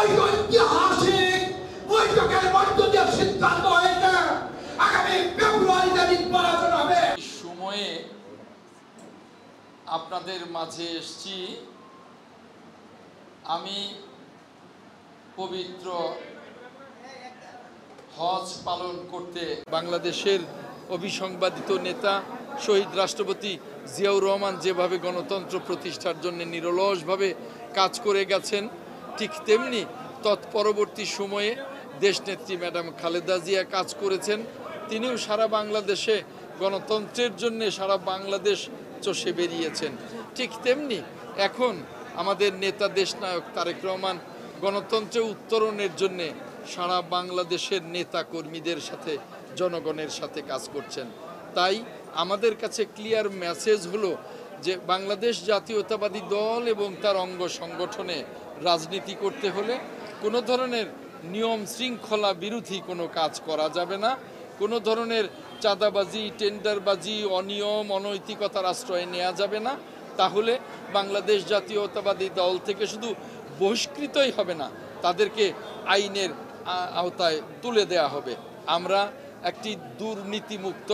ওই ঐতিহাসিক বৈঠকের মধ্য দিয়ে সিদ্ধান্ত হয়েছে আগামী ফেব্রুয়ারিতে নির্বাচন হবে। সময়ে আপনাদের মাঝে এসেছি আমি পবিত্র হজ পালন করতে। বাংলাদেশের অবিসংবাদিত নেতা শহীদ রাষ্ট্রপতি জিয়াউর রহমান যেভাবে গণতন্ত্র প্রতিষ্ঠার জন্য নিরলসভাবে কাজ করে গেছেন, ঠিক তেমনি তৎপরবর্তী সময়ে দেশনেত্রী ম্যাডাম খালেদা জিয়া কাজ করেছেন। তিনিও সারা বাংলাদেশে গণতন্ত্রের জন্য সারা বাংলাদেশ চষে বেরিয়েছেন। ঠিক তেমনি এখন আমাদের নেতা দেশনায়ক তারেক রহমান গণতন্ত্রে উত্তরণের জন্যে সারা বাংলাদেশের নেতা কর্মীদের সাথে জনগণের সাথে কাজ করছেন। তাই আমাদের কাছে ক্লিয়ার মেসেজ হলো যে বাংলাদেশ জাতীয়তাবাদী দল এবং তার অঙ্গ সংগঠনে রাজনীতি করতে হলে কোনো ধরনের নিয়ম শৃঙ্খলা বিরোধী কোনো কাজ করা যাবে না, কোনো ধরনের চাঁদাবাজি, টেন্ডারবাজি, অনিয়ম, অনৈতিকতার আশ্রয় নেওয়া যাবে না। তাহলে বাংলাদেশ জাতীয়তাবাদী দল থেকে শুধু বহিষ্কৃতই হবে না, তাদেরকে আইনের আওতায় তুলে দেয়া হবে। আমরা একটি দুর্নীতিমুক্ত,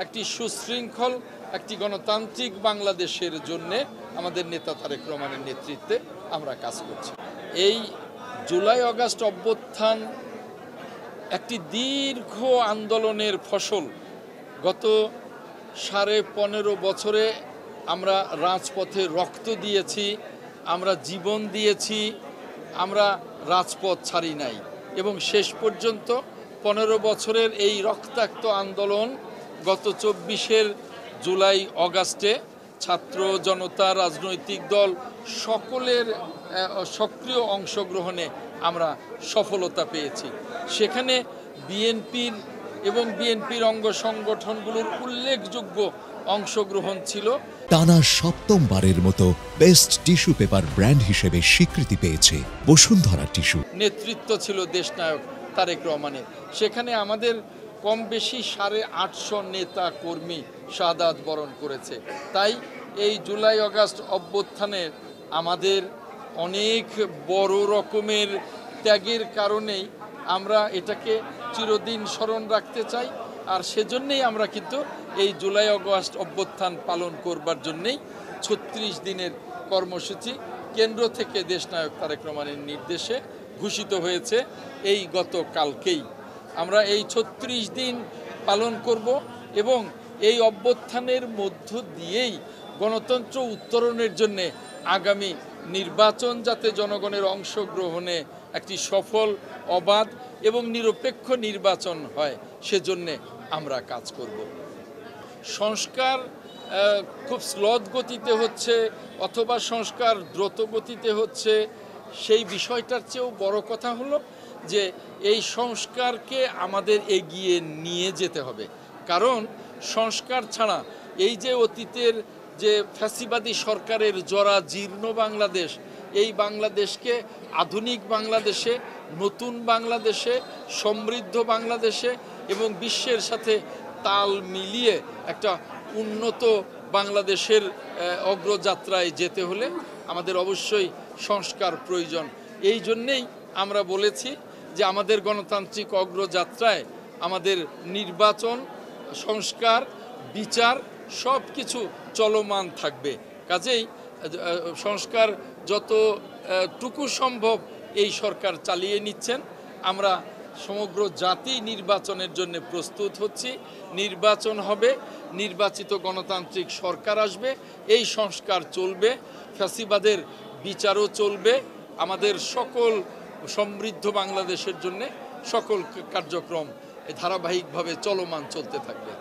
একটি সুশৃঙ্খল, একটি গণতান্ত্রিক বাংলাদেশের জন্যে আমাদের নেতা তারেক রহমানের নেতৃত্বে আমরা কাজ করছি। এই জুলাই আগস্ট অভ্যুত্থান একটি দীর্ঘ আন্দোলনের ফসল। গত 15.5 বছরে আমরা রাজপথে রক্ত দিয়েছি, আমরা জীবন দিয়েছি, আমরা রাজপথ ছাড়ি নাই এবং শেষ পর্যন্ত 15 বছরের এই রক্তাক্ত আন্দোলন গত 24 জুলাই আগস্টে ছাত্র জনতা, রাজনৈতিক দল সকলের সক্রিয় অংশগ্রহণে আমরা সফলতা পেয়েছি। সেখানে বিএনপির এবং বিএনপির অঙ্গ সংগঠনগুলোর উল্লেখযোগ্য অংশগ্রহণ ছিল। টানা 7মবারের মতো বেস্ট টিস্যু পেপার ব্র্যান্ড হিসেবে স্বীকৃতি পেয়েছে বসুন্ধরা টিস্যু। নেতৃত্ব ছিল দেশনায়ক তারেক রহমানের। সেখানে আমাদের কম বেশি 850 নেতা কর্মী শাহাদাত বরণ করেছে। তাই এই জুলাই আগস্ট অভ্যুত্থানের আমাদের অনেক বড় রকমের ত্যাগের কারণেই আমরা এটাকে চিরদিন স্মরণ রাখতে চাই। আর সেজন্যেই আমরা কিন্তু এই জুলাই আগস্ট অভ্যুত্থান পালন করবার জন্যেই 36 দিনের কর্মসূচি কেন্দ্র থেকে দেশনায়ক তারেক রহমানের নির্দেশে ঘোষিত হয়েছে। এই গতকালকেই আমরা এই 36 দিন পালন করব এবং এই অভ্যুত্থানের মধ্য দিয়েই গণতন্ত্র উত্তরণের জন্য আগামী নির্বাচন যাতে জনগণের অংশগ্রহণে একটি সফল, অবাধ এবং নিরপেক্ষ নির্বাচন হয়, সেজন্যে আমরা কাজ করব। সংস্কার খুব স্লথ গতিতে হচ্ছে অথবা সংস্কার দ্রুত গতিতে হচ্ছে, সেই বিষয়টার চেয়েও বড় কথা হলো যে এই সংস্কারকে আমাদের এগিয়ে নিয়ে যেতে হবে। কারণ সংস্কার ছাড়া এই যে অতীতের যে ফ্যাসিবাদী সরকারের জরা জীর্ণ বাংলাদেশ, এই বাংলাদেশকে আধুনিক বাংলাদেশে, নতুন বাংলাদেশে, সমৃদ্ধ বাংলাদেশে এবং বিশ্বের সাথে তাল মিলিয়ে একটা উন্নত বাংলাদেশের অগ্রযাত্রায় যেতে হলে আমাদের অবশ্যই সংস্কার প্রয়োজন। এই জন্যেই আমরা বলেছি যে আমাদের গণতান্ত্রিক অগ্রযাত্রায় আমাদের নির্বাচন, সংস্কার, বিচার সব কিছু চলমান থাকবে। কাজেই সংস্কার যতটুকু সম্ভব এই সরকার চালিয়ে নিচ্ছেন। আমরা সমগ্র জাতি নির্বাচনের জন্য প্রস্তুত হচ্ছি। নির্বাচন হবে, নির্বাচিত গণতান্ত্রিক সরকার আসবে, এই সংস্কার চলবে, ফ্যাসিবাদের বিচারও চলবে। আমাদের সকল সমৃদ্ধ বাংলাদেশের জন্য সকল কার্যক্রম ধারাবাহিকভাবে চলমান চলতে থাকবে।